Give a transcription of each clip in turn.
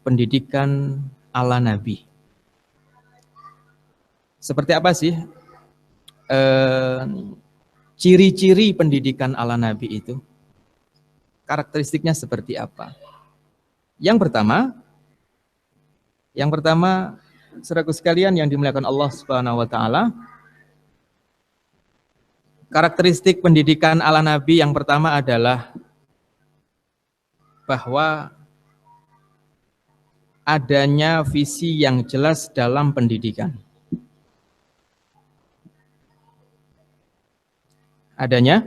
pendidikan ala Nabi. Seperti apa sih ciri-ciri pendidikan ala Nabi itu? Karakteristiknya seperti apa? Yang pertama, saudaraku sekalian yang dimuliakan Allah Subhanahu wa taala, karakteristik pendidikan ala Nabi yang pertama adalah bahwa adanya visi yang jelas dalam pendidikan. Adanya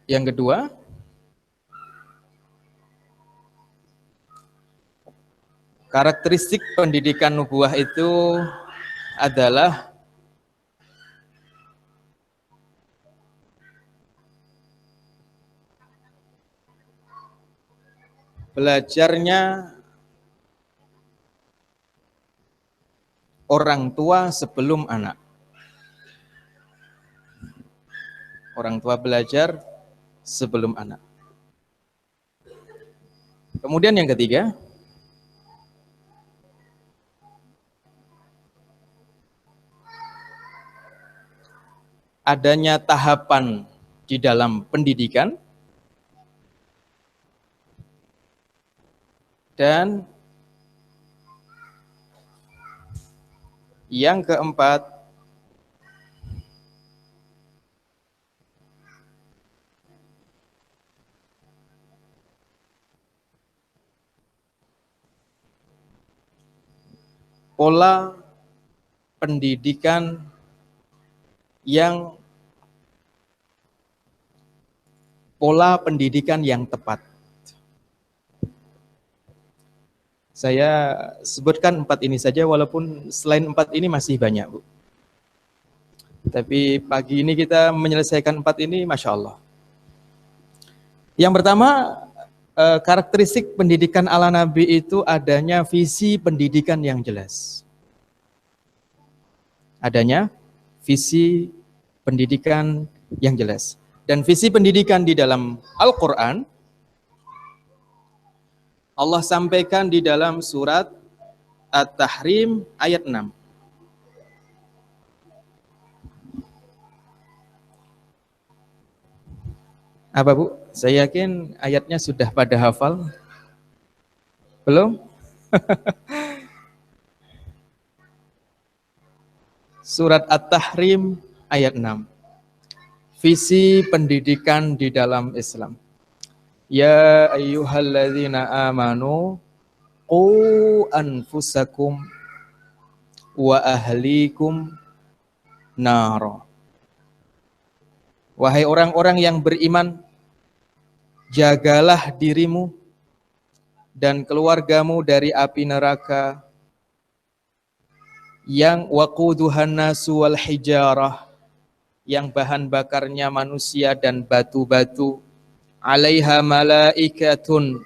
yang kedua, karakteristik pendidikan nubuwah itu adalah belajarnya orang tua sebelum anak. Orang tua belajar sebelum anak. Kemudian yang ketiga, adanya tahapan di dalam pendidikan. Dan yang keempat, pola pendidikan yang tepat. Saya sebutkan 4 ini saja, walaupun selain 4 ini masih banyak, Bu. Tapi pagi ini kita menyelesaikan 4 ini, Masya Allah. Yang pertama, karakteristik pendidikan ala Nabi itu adanya visi pendidikan yang jelas. Adanya visi pendidikan yang jelas. Dan visi pendidikan di dalam Al-Quran, Allah sampaikan di dalam surat At-Tahrim ayat 6. Apa, Bu? Saya yakin ayatnya sudah pada hafal. Belum? Surat At-Tahrim ayat 6. Visi pendidikan di dalam Islam. Ya ayyuhalladzina amanu qu anfusakum wa ahlikum nara. Wahai orang-orang yang beriman, jagalah dirimu dan keluargamu dari api neraka yang waquduhan nasu wal hijarah, yang bahan bakarnya manusia dan batu-batu, alaiha malaikatun,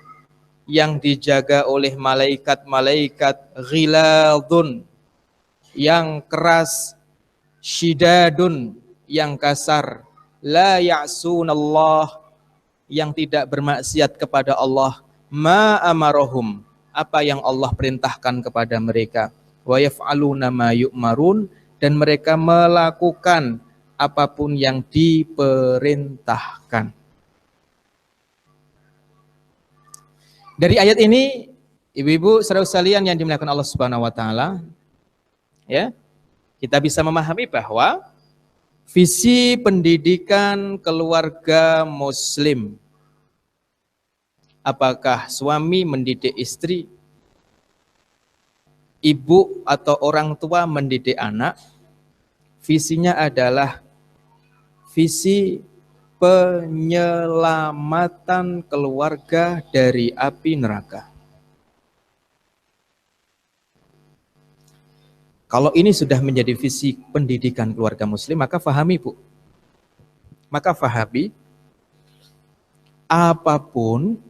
yang dijaga oleh malaikat-malaikat, ghiladun, yang keras, syidadun, yang kasar, la ya'sunallah, yang tidak bermaksiat kepada Allah, ma amarahum, apa yang Allah perintahkan kepada mereka, wa yaf'aluna ma yu'marun, dan mereka melakukan apapun yang diperintahkan. Dari ayat ini, ibu-ibu saudara sekalian yang dimuliakan Allah Subhanahu wa taala, ya, kita bisa memahami bahwa visi pendidikan keluarga muslim, apakah suami mendidik istri, ibu atau orang tua mendidik anak, visinya adalah visi penyelamatan keluarga dari api neraka. Kalau ini sudah menjadi visi pendidikan keluarga muslim, maka fahami, Bu. Maka fahami apapun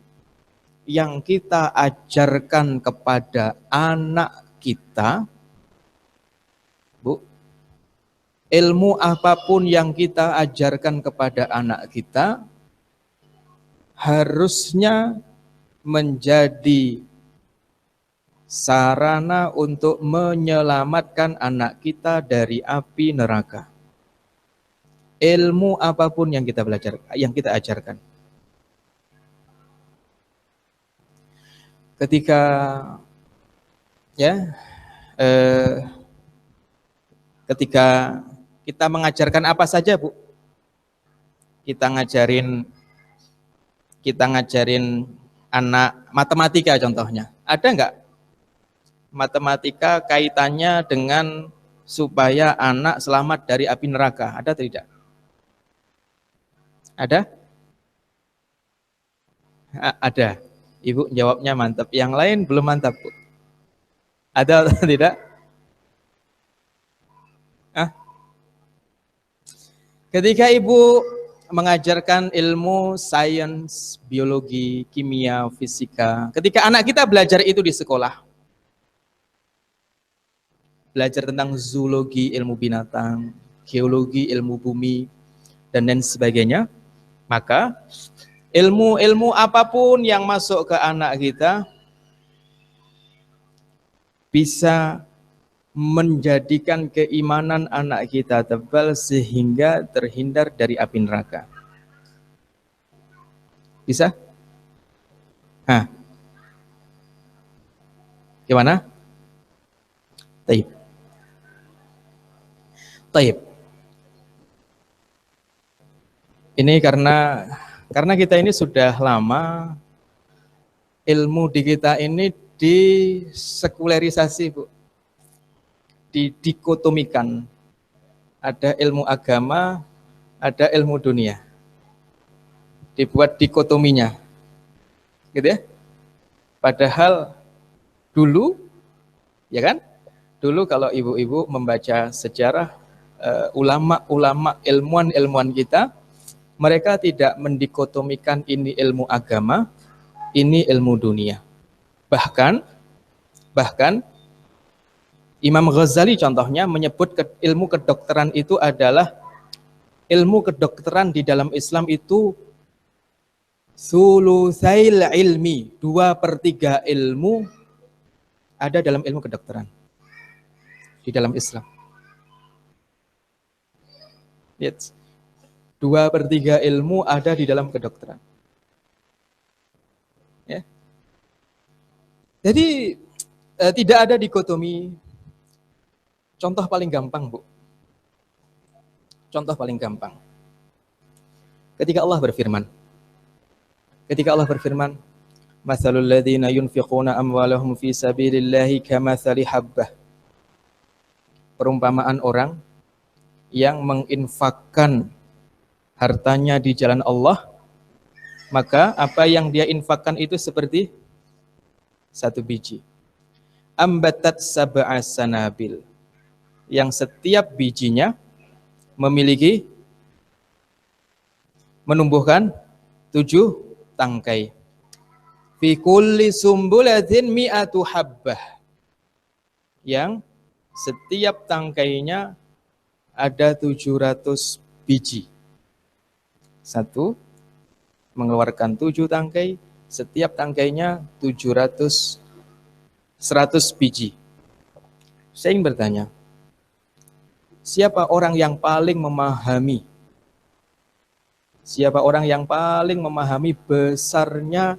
yang kita ajarkan kepada anak kita, Bu, ilmu apapun yang kita ajarkan kepada anak kita harusnya menjadi sarana untuk menyelamatkan anak kita dari api neraka. Ilmu apapun yang kita belajar, yang kita ajarkan. Ketika ketika kita mengajarkan apa saja, Bu? Kita ngajarin anak matematika contohnya. Ada nggak matematika kaitannya dengan supaya anak selamat dari api neraka? Ada atau tidak? Ada? Ada. Ibu jawabnya mantap. Yang lain belum mantap, Bu. Ada atau tidak? Ketika ibu mengajarkan ilmu sains, biologi, kimia, fisika, ketika anak kita belajar itu di sekolah, belajar tentang zoologi, ilmu binatang, geologi, ilmu bumi, dan lain sebagainya, maka ilmu-ilmu apapun yang masuk ke anak kita bisa menjadikan keimanan anak kita tebal sehingga terhindar dari api neraka. Bisa? Hah? Gimana? Taib. Ini karena kita ini sudah lama ilmu di kita ini disekulerisasi, Bu. Didikotomikan. Ada ilmu agama, ada ilmu dunia. Dibuat dikotominya. Gitu ya. Padahal dulu, ya kan? Dulu kalau ibu-ibu membaca sejarah ulama-ulama, ilmuwan-ilmuwan kita, mereka tidak mendikotomikan ini ilmu agama, ini ilmu dunia. Bahkan Imam Ghazali contohnya menyebut ilmu kedokteran itu adalah ilmu kedokteran di dalam Islam itu sulusail ilmi, 2/3 ilmu ada dalam ilmu kedokteran di dalam Islam. Lihat, 2/3 ilmu ada di dalam kedokteran. Ya. Jadi tidak ada dikotomi. Contoh paling gampang, Bu. Contoh paling gampang. Ketika Allah berfirman, "Matsalul ladzina yunfiquna amwalahum fi sabilillahi kamatsali habbah." Perumpamaan orang yang menginfakkan hartanya di jalan Allah, maka apa yang dia infakkan itu seperti satu biji. Ambatat sab'a sanabil, yang setiap bijinya menumbuhkan 7 tangkai. Fi kulli sumbulatin mi'atu habbah, yang setiap tangkainya ada 700 biji. Satu mengeluarkan 7 tangkai, setiap tangkainya 100 biji. Saya ingin bertanya, siapa orang yang paling memahami besarnya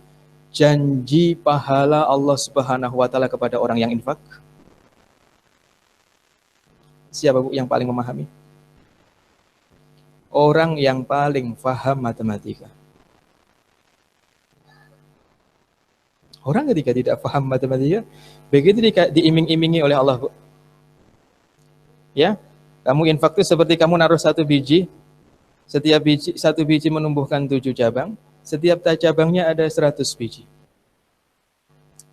janji pahala Allah Subhanahu wa taala kepada orang yang infak? Siapa, Bu, yang paling memahami? Orang yang paling paham matematika. Orang ketika tidak paham matematika, begitu diiming-imingi oleh Allah, Bu. Ya, kamu infak itu seperti kamu naruh 1 biji, setiap biji, 1 biji menumbuhkan 7 cabang, setiap cabangnya ada 100 biji.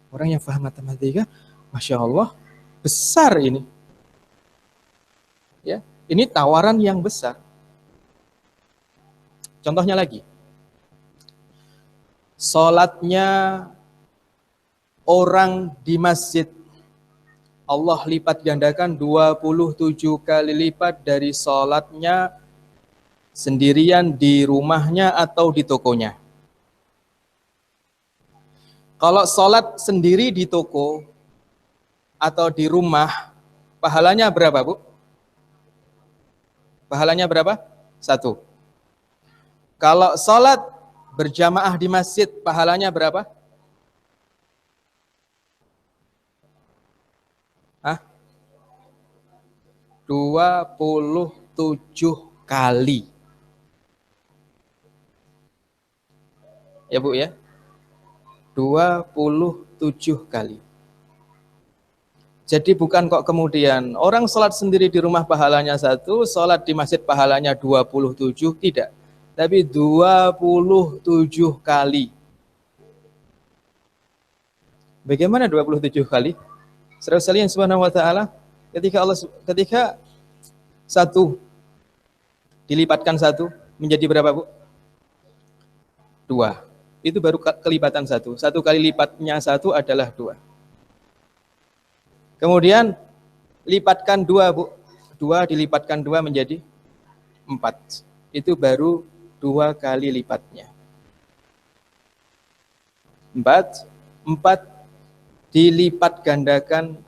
Orang yang paham matematika, Masya Allah, besar ini. Ya, ini tawaran yang besar. Contohnya lagi, Salatnya orang di masjid, Allah lipat gandakan 27 kali lipat dari salatnya sendirian di rumahnya atau di tokonya. Kalau salat sendiri di toko atau di rumah, pahalanya berapa, Bu? Pahalanya berapa? 1. Kalau salat berjamaah di masjid, pahalanya berapa? Hah? 27 kali. Ya, Bu ya? 27 kali. Jadi bukan kok kemudian orang sholat sendiri di rumah pahalanya 1, sholat di masjid pahalanya 27, tidak. Tapi 27 kali. Bagaimana 27 kali? Saudara sekalian subhanahu wa ta'ala, ketika 1 dilipatkan 1 menjadi berapa, Bu? 2. Itu baru kelipatan 1. 1 kali lipatnya 1 adalah 2. Kemudian lipatkan 2, Bu. 2 dilipatkan 2 menjadi 4. Itu baru 2 kali lipatnya. 4 dilipat gandakan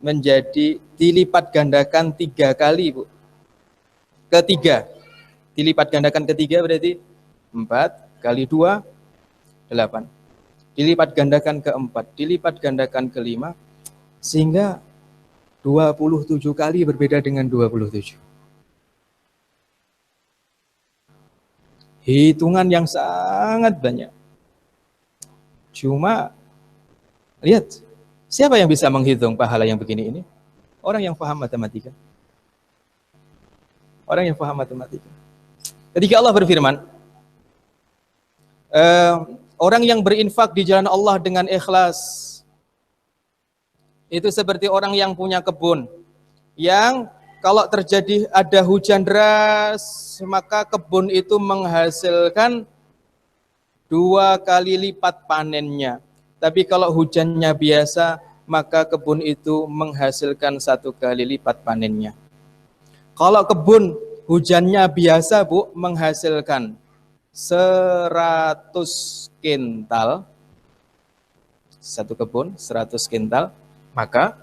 menjadi dilipat gandakan 3 kali, Bu. Ketiga. Dilipat gandakan ketiga berarti 4 kali 2 8. Dilipat gandakan keempat, dilipat gandakan kelima, sehingga 27 kali berbeda dengan 27. Hitungan yang sangat banyak. Cuma, lihat, siapa yang bisa menghitung pahala yang begini ini? Orang yang paham matematika. Orang yang paham matematika. Ketika Allah berfirman, orang yang berinfak di jalan Allah dengan ikhlas, itu seperti orang yang punya kebun, yang kalau terjadi ada hujan deras, maka kebun itu menghasilkan 2 kali lipat panennya. Tapi kalau hujannya biasa, maka kebun itu menghasilkan 1 kali lipat panennya. Kalau kebun hujannya biasa, Bu, menghasilkan 100 kintal, satu kebun 100 kintal, maka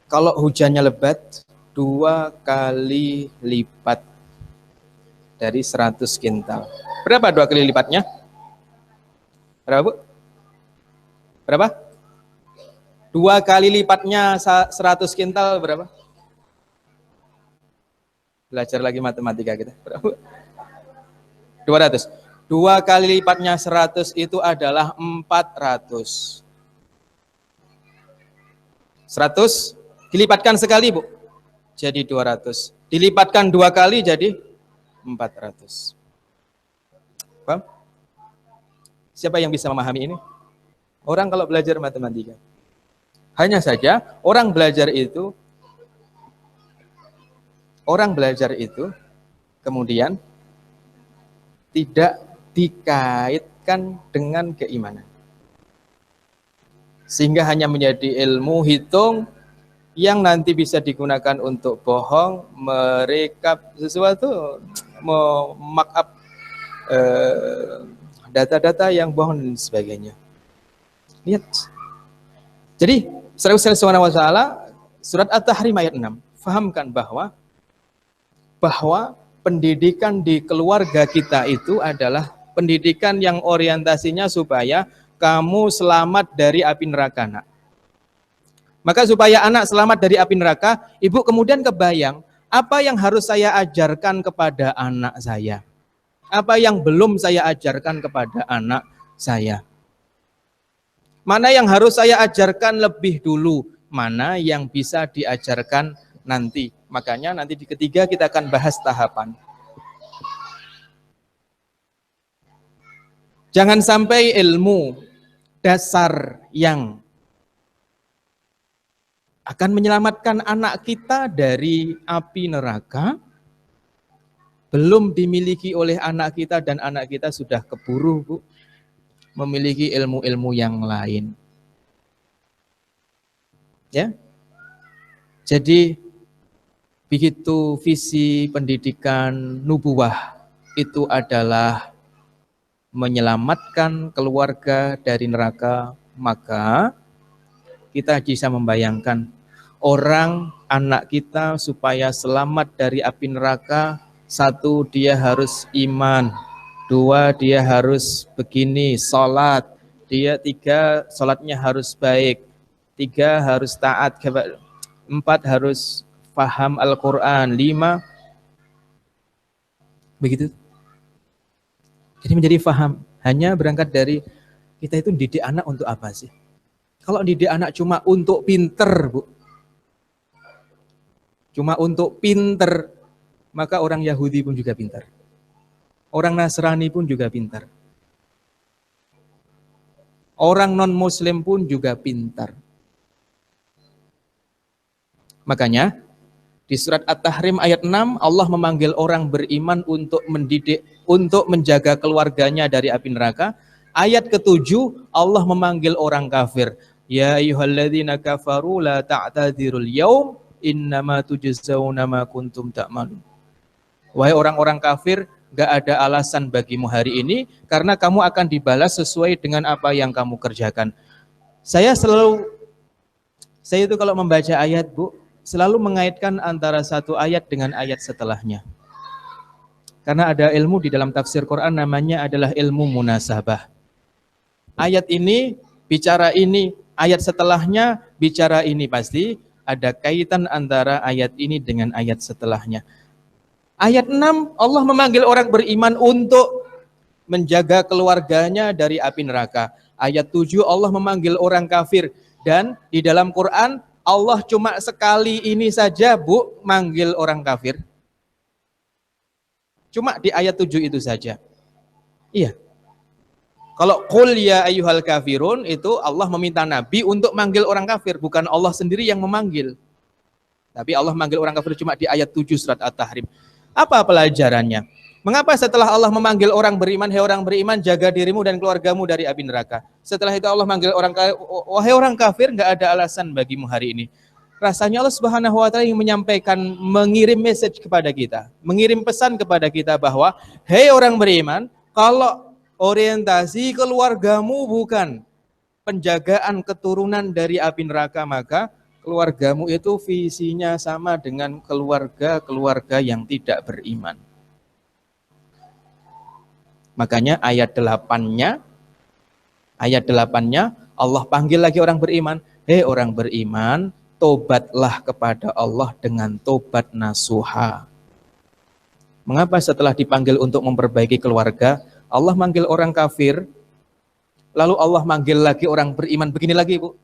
kalau hujannya lebat 2 kali lipat dari 100 kintal. Berapa 2 kali lipatnya? Berapa, Bu? Berapa? 2 kali lipatnya 100 kintal berapa? Belajar lagi matematika kita. Berapa, Bu? 200. 2 kali lipatnya 100 itu adalah 400. 100 dilipatkan sekali, Bu, jadi 200. Dilipatkan 2 kali jadi 400. Paham? Siapa yang bisa memahami ini? Orang kalau belajar matematika. Hanya saja orang belajar itu kemudian tidak dikaitkan dengan keimanan. Sehingga hanya menjadi ilmu hitung yang nanti bisa digunakan untuk bohong, merekap sesuatu, markup data-data yang bohong dan sebagainya. Lihat. Jadi, Saudara Subhanahu wa Ta'ala, surat At-Tahrim ayat 6, fahamkan bahwa pendidikan di keluarga kita itu adalah pendidikan yang orientasinya supaya kamu selamat dari api neraka, Nak. Maka supaya anak selamat dari api neraka, ibu kemudian kebayang, apa yang harus saya ajarkan kepada anak saya? Apa yang belum saya ajarkan kepada anak saya? Mana yang harus saya ajarkan lebih dulu? Mana yang bisa diajarkan nanti? Makanya nanti di ketiga kita akan bahas tahapan. Jangan sampai ilmu dasar yang akan menyelamatkan anak kita dari api neraka belum dimiliki oleh anak kita dan anak kita sudah keburu, Bu. memiliki ilmu-ilmu yang lain. Ya. Jadi begitu visi pendidikan nubuwah itu adalah menyelamatkan keluarga dari neraka, maka kita bisa membayangkan orang anak kita supaya selamat dari api neraka, satu dia harus iman, dua dia harus begini sholat, tiga sholatnya harus baik, tiga harus taat, empat harus paham Al-Quran, lima begitu. Jadi menjadi paham. Hanya berangkat dari kita itu didik anak untuk apa sih? Kalau didik anak cuma untuk pinter, Bu, cuma untuk pinter, maka orang Yahudi pun juga pintar. Orang Nasrani pun juga pintar. Orang non-Muslim pun juga pintar. Makanya di surat At-Tahrim ayat 6 Allah memanggil orang beriman untuk mendidik, untuk menjaga keluarganya dari api neraka. Ayat ke-7 Allah memanggil orang kafir. Ya ayyuhalladzina kafaru la ta'tadzirul yaum innama tujzauna ma kuntum ta'malun. Wahai orang-orang kafir, gak ada alasan bagimu hari ini karena kamu akan dibalas sesuai dengan apa yang kamu kerjakan. Saya itu kalau membaca ayat, Bu, selalu mengaitkan antara satu ayat dengan ayat setelahnya. Karena ada ilmu di dalam tafsir Quran namanya adalah ilmu munasabah. Ayat ini bicara ini, ayat setelahnya bicara ini, pasti ada kaitan antara ayat ini dengan ayat setelahnya. Ayat 6 Allah memanggil orang beriman untuk menjaga keluarganya dari api neraka. Ayat 7 Allah memanggil orang kafir, dan di dalam Quran Allah cuma sekali ini saja, Bu, manggil orang kafir. Cuma di ayat 7 itu saja. Iya. Kalau qul ya ayyuhal kafirun itu Allah meminta Nabi untuk manggil orang kafir, bukan Allah sendiri yang memanggil. Tapi Allah manggil orang kafir cuma di ayat 7 surat At-Tahrim. Apa pelajarannya? Mengapa setelah Allah memanggil orang beriman, hai orang beriman, jaga dirimu dan keluargamu dari api neraka. Setelah itu Allah manggil orang kafir, wahai orang kafir, nggak ada alasan bagimu hari ini. Rasanya Allah Subhanahu wa taala ingin menyampaikan, mengirim message kepada kita, mengirim pesan kepada kita bahwa, hei orang beriman, kalau orientasi keluargamu bukan penjagaan keturunan dari api neraka, maka keluargamu itu visinya sama dengan keluarga-keluarga yang tidak beriman. Makanya ayat 8-nya Allah panggil lagi orang beriman. Hei orang beriman, tobatlah kepada Allah dengan tobat nasuha. Mengapa setelah dipanggil untuk memperbaiki keluarga, Allah manggil orang kafir, lalu Allah manggil lagi orang beriman begini lagi, Bu.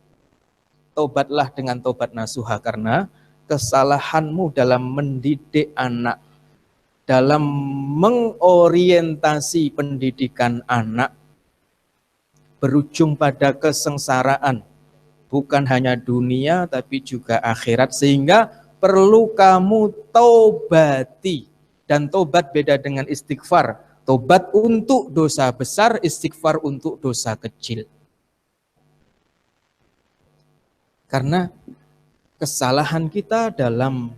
Tobatlah dengan tobat nasuha, karena kesalahanmu dalam mendidik anak, dalam mengorientasi pendidikan anak berujung pada kesengsaraan, bukan hanya dunia tapi juga akhirat, sehingga perlu kamu taubati. Dan tobat beda dengan istighfar. Tobat untuk dosa besar, istighfar untuk dosa kecil. Karena kesalahan kita dalam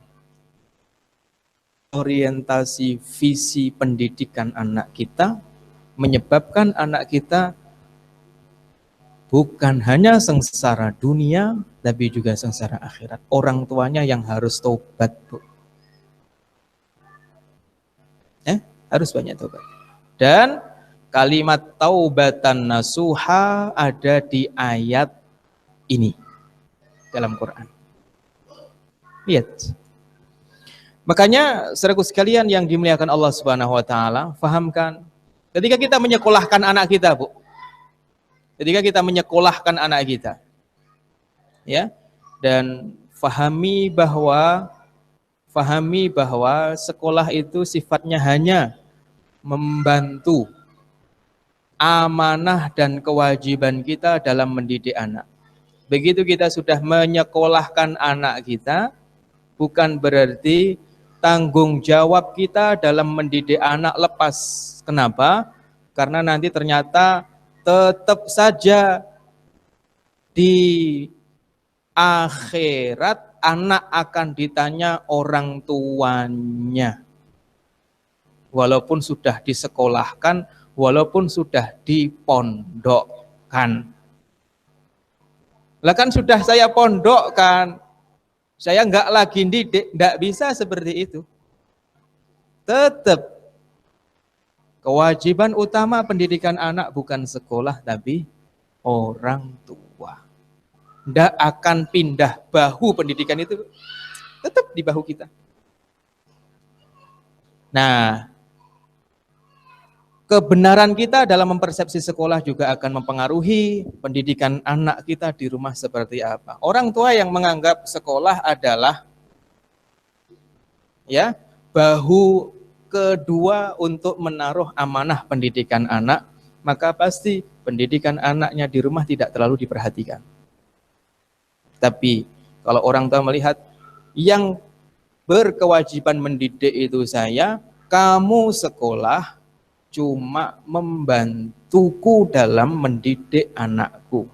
orientasi visi pendidikan anak kita menyebabkan anak kita bukan hanya sengsara dunia tapi juga sengsara akhirat. Orang tuanya yang harus tobat, Bu. Harus banyak tobat. Dan kalimat taubatan nasuha ada di ayat ini dalam Quran. Lihat. Makanya saudaraku sekalian yang dimuliakan Allah Subhanahu wa taala, fahamkan ketika kita menyekolahkan anak kita, Bu. Ketika kita menyekolahkan anak kita. Ya. Dan fahami bahwa sekolah itu sifatnya hanya membantu amanah dan kewajiban kita dalam mendidik anak. Begitu kita sudah menyekolahkan anak kita, bukan berarti tanggung jawab kita dalam mendidik anak lepas. Kenapa? Karena nanti ternyata tetap saja di akhirat anak akan ditanya orang tuanya. Walaupun sudah disekolahkan, walaupun sudah dipondokkan. Lah kan sudah saya pondokkan, saya nggak lagi didik, nggak bisa seperti itu. Tetap kewajiban utama pendidikan anak bukan sekolah, tapi orang tua. Nggak akan pindah bahu pendidikan itu, tetap di bahu kita. Nah, kebenaran kita dalam mempersepsi sekolah juga akan mempengaruhi pendidikan anak kita di rumah seperti apa. Orang tua yang menganggap sekolah adalah ya bahu kedua untuk menaruh amanah pendidikan anak, maka pasti pendidikan anaknya di rumah tidak terlalu diperhatikan. Tapi kalau orang tua melihat yang berkewajiban mendidik itu saya, kamu sekolah cuma membantuku dalam mendidik anakku.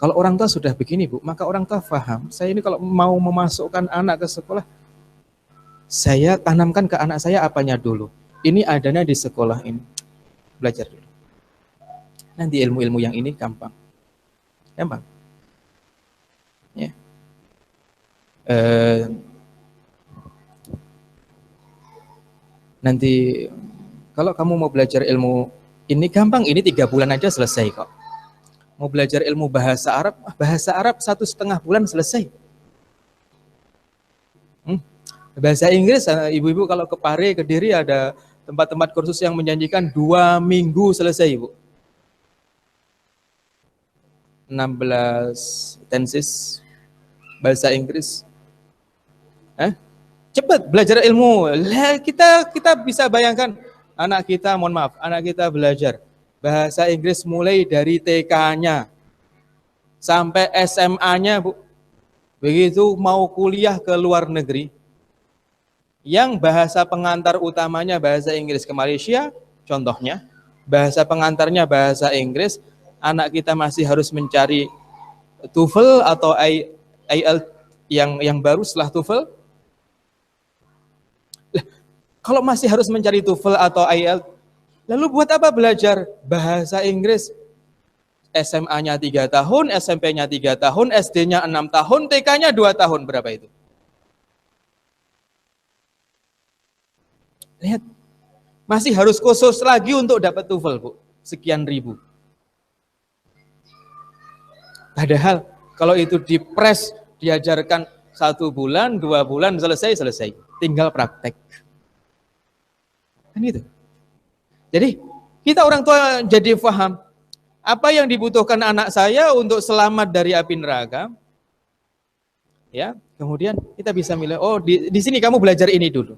Kalau orang tua sudah begini, Bu, maka orang tua paham, saya ini kalau mau memasukkan anak ke sekolah, saya tanamkan ke anak saya apanya dulu. Ini adanya di sekolah ini. Belajar dulu. Nanti ilmu-ilmu yang ini gampang. Gampang. Ya. Nanti kalau kamu mau belajar ilmu ini gampang, ini 3 bulan aja selesai kok. Mau belajar ilmu bahasa Arab 1,5 bulan selesai. Bahasa Inggris, ibu-ibu kalau ke Pare, ke Kediri ada tempat-tempat kursus yang menjanjikan 2 minggu selesai, Bu. 16 tenses bahasa Inggris. Cepat belajar ilmu. Kita bisa bayangkan anak kita, mohon maaf, anak kita belajar bahasa Inggris mulai dari TK-nya sampai SMA-nya, Bu. Begitu mau kuliah ke luar negeri, yang bahasa pengantar utamanya bahasa Inggris ke Malaysia, contohnya, bahasa pengantarnya bahasa Inggris, anak kita masih harus mencari TOEFL atau IELTS yang baru setelah TOEFL. Kalau masih harus mencari TOEFL atau IELTS, lalu buat apa belajar bahasa Inggris? SMA-nya 3 tahun, SMP-nya 3 tahun, SD-nya 6 tahun, TK-nya 2 tahun, berapa itu? Lihat, masih harus khusus lagi untuk dapat TOEFL, Bu. Sekian ribu. Padahal kalau itu dipres, diajarkan 1 bulan, 2 bulan, selesai. Tinggal praktek. Kan itu. Jadi kita orang tua jadi paham apa yang dibutuhkan anak saya untuk selamat dari api neraka. Ya, kemudian kita bisa milih, oh di sini kamu belajar ini dulu.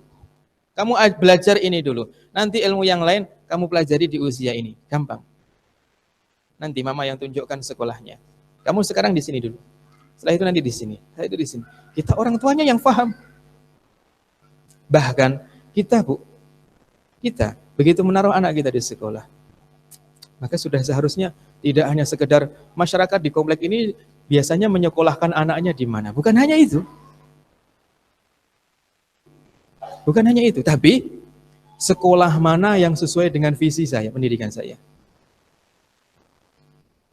Kamu belajar ini dulu. Nanti ilmu yang lain kamu pelajari di usia ini. Gampang. Nanti mama yang tunjukkan sekolahnya. Kamu sekarang di sini dulu. Setelah itu nanti di sini. Setelah itu di sini. Kita orang tuanya yang paham. Bahkan kita, Bu, kita begitu menaruh anak kita di sekolah, maka sudah seharusnya tidak hanya sekedar masyarakat di komplek ini biasanya menyekolahkan anaknya di mana. Bukan hanya itu. Bukan hanya itu, tapi sekolah mana yang sesuai dengan visi saya, pendidikan saya.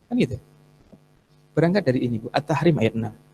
Kan gitu. Berangkat dari ini, Bu, At-Tahrim ayat 6.